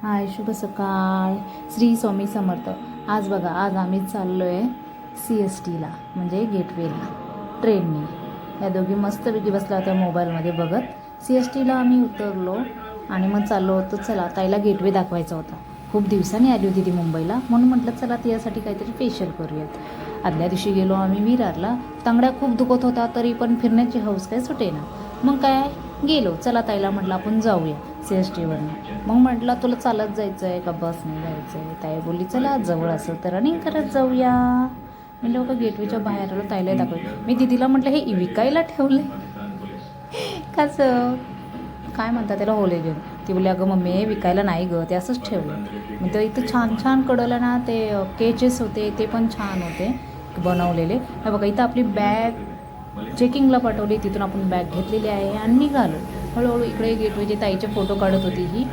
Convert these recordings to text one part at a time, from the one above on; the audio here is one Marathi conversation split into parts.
हाय, शुभ सकाळ. श्री स्वामी समर्थ. आज बघा, आज आम्ही चाललो आहे CSTला, म्हणजे गेटवेला ट्रेनने. या दोघी मस्तपैकी बसल्या होत्या मोबाईलमध्ये बघत. CSTला आम्ही उतरलो आणि मग चाललो होतो, चला ताईला गेटवे दाखवायचा होता. खूप दिवसांनी आली होती ती मुंबईला, म्हणून म्हटलं चला तिच्यासाठी काहीतरी फेशियल करूयात. आदल्या दिवशी गेलो आम्ही विरारला. तांगड्या खूप दुखत होता, तरी पण फिरण्याची हौस काय सुटेना. मग काय गेलो, चला ताईला म्हटलं आपण जाऊया CSTवरनं. मग म्हटलं तुला चालत जायचं आहे का बसने जायचं आहे? ताई बोलली चला जवळ असेल तर रनिंग करत जाऊया. मी लोक गेटवेच्या बाहेर आलो, ताईला दाखवलं. मी दिदीला म्हटलं हे विकायला ठेवले कसं काय म्हणतात त्याला, होले घेऊन. ती बोलली अगं मम्मी हे विकायला नाही गं, ते असंच ठेवलं. मग ते इथं छान छान कडवलं ना, ते केचेस होते ते पण छान होते बनवलेले. हे बघा इथं आपली बॅग चेकिंगला पाठवली, तिथून आपण बॅग घेतलेली आहे आणि निघालो. हळूहळू इकडे गेटवेचे ताईचे फोटो काढत होती ही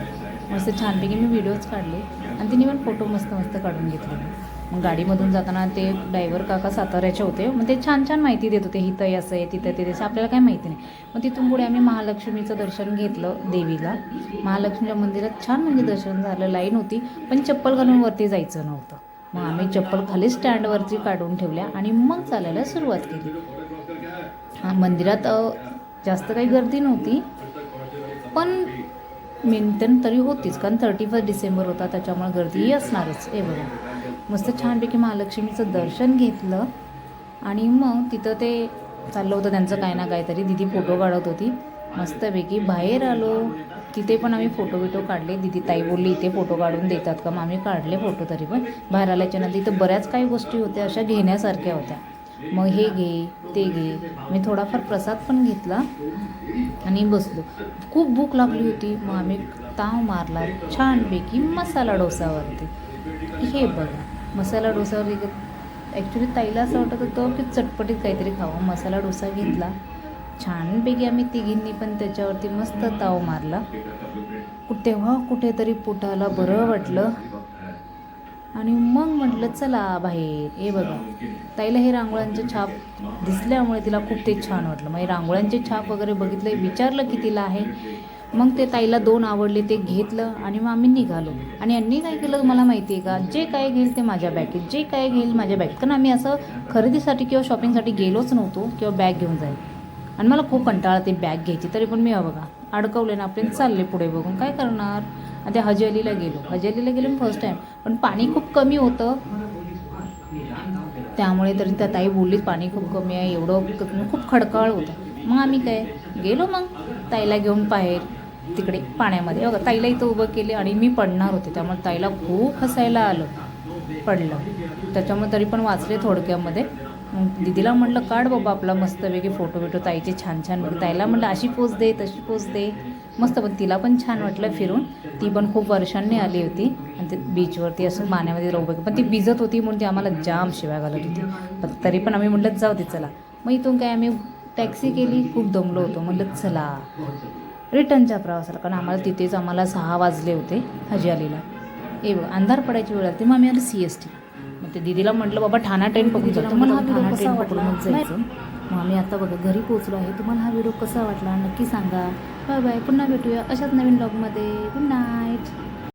मस्त छानपैकी. मी व्हिडिओज काढले आणि तिने पण फोटो मस्त मस्त काढून घेतले. मग गाडीमधून जाताना ते ड्रायव्हर काका साताऱ्याचे होते, मग ते छान छान माहिती देत होते, इथं असं आहे तिथं ते तसं, आपल्याला काय माहिती नाही. मग तिथून पुढे आम्ही महालक्ष्मीचं दर्शन घेतलं देवीला. महालक्ष्मीच्या मंदिरात छान म्हणजे दर्शन झालं. लाईन होती पण चप्पल घालून वरती जायचं नव्हतं. मग आम्ही चप्पल खाली स्टँडवरती काढून ठेवल्या आणि मग चालायला सुरुवात केली. मंदिरात जास्त काही गर्दी नव्हती, पण मेंटेन तरी होतीच, कारण 31 डिसेंबर होता, त्याच्यामुळे गर्दीही असणारच. हे बघा मस्त छानपैकी महालक्ष्मीचं दर्शन घेतलं आणि मग तिथं ते चाललं होतं त्यांचं काय ना काहीतरी. दिदी फोटो काढत होती मस्तपैकी. बाहेर आलो, तिथे पण आम्ही फोटो बिटो काढले. दिदी ताई बोलली इथे फोटो काढून देतात का, मग आम्ही काढले फोटो. तरी पण बाहेर आल्याच्या नंतर इथं बऱ्याच काही गोष्टी होत्या अशा घेण्यासारख्या होत्या. मग हे घे ते घे, मी थोडाफार प्रसाद पण घेतला आणि बसलो. खूप भूक लागली होती, मग आम्ही ताव मारला छानपैकी मसाला डोसावरती. हे बघा मसाला डोसावरती ॲक्च्युली ताईला असं वाटत होतं की चटपटीत काहीतरी खावं. मसाला डोसा घेतला छानपैकी. आम्ही तिघींनी पण त्याच्यावरती मस्त ताव मारला. तेव्हा कुठेतरी पोटाला बरं वाटलं आणि मग म्हटलं चला बाहेर. हे बघा ताईला हे रांगोळ्यांचे छाप दिसल्यामुळे तिला खूप ते छान वाटलं. मग हे रांगोळ्यांचे छाप वगैरे बघितलं, विचारलं कितीला आहे. मग ते ताईला 2 आवडले, ते घेतलं आणि मग आम्ही निघालो. आणि यांनी काय केलं मला माहिती आहे का, जे काय घेईल ते माझ्या बॅगेत, जे काय घेईल माझ्या बॅगेत. कारण आम्ही असं खरेदीसाठी किंवा शॉपिंगसाठी गेलोच नव्हतो किंवा बॅग घेऊन जाईल. आणि मला खूप कंटाळा ते बॅग घ्यायची, तरी पण मी बघा अडकवले ना आपले, चालले पुढे बघून काय करणार. आणि त्या हजी अलीला गेलो मी फर्स्ट टाईम, पण पाणी खूप कमी होतं त्यामुळे. तरी त्या ताई बोलली पाणी खूप कमी आहे, एवढं खूप खडकाळ होतं. मग आम्ही काय गेलो मग ताईला घेऊन बाहेर तिकडे पाण्यामध्ये. बघा ताईला इथं उभं केले आणि मी पडणार होते, त्यामुळे ताईला खूप हसायला आलं पडलं. त्याच्यामुळे तरी पण वाचले थोडक्यामध्ये. मग दिदीला म्हटलं काढ बाबा आपला मस्तपैकी फोटो बिटो ताईचे छान छान. ताईला म्हटलं अशी पोज दे तशी पोज दे मस्त. पण तिला पण छान वाटलं फिरून. ती पण खूप वर्षांनी आली होती आणि ते बीचवरती असं पाण्यामध्ये राहू बघ. पण ती भिजत होती म्हणून ती आम्हाला जाम शिव्या घालत होती, पण तरी पण आम्ही म्हटलं जाऊ दे चला. मग इथून काय आम्ही टॅक्सी केली, खूप दमलो होतो, म्हटलं चला रिटर्नच्या प्रवासाला. कारण आम्हाला 6 वाजले होते हजी अलीला. अंधार पडायची वेळ आली. मग आम्ही आलो CST. मग ते दिदीला म्हटलं बाबा ठाणा ट्रेन पकडून जातो, मला ठाणा ट्रेन पकडूनच जायचं. मग आम्ही आता बघा घरी पोहोचलो आहे. तुम्हाला हा व्हिडिओ कसा वाटला नक्की सांगा. बाय बाय, पुन्हा भेटूया अशाच नवीन ब्लॉगमध्ये. Good night.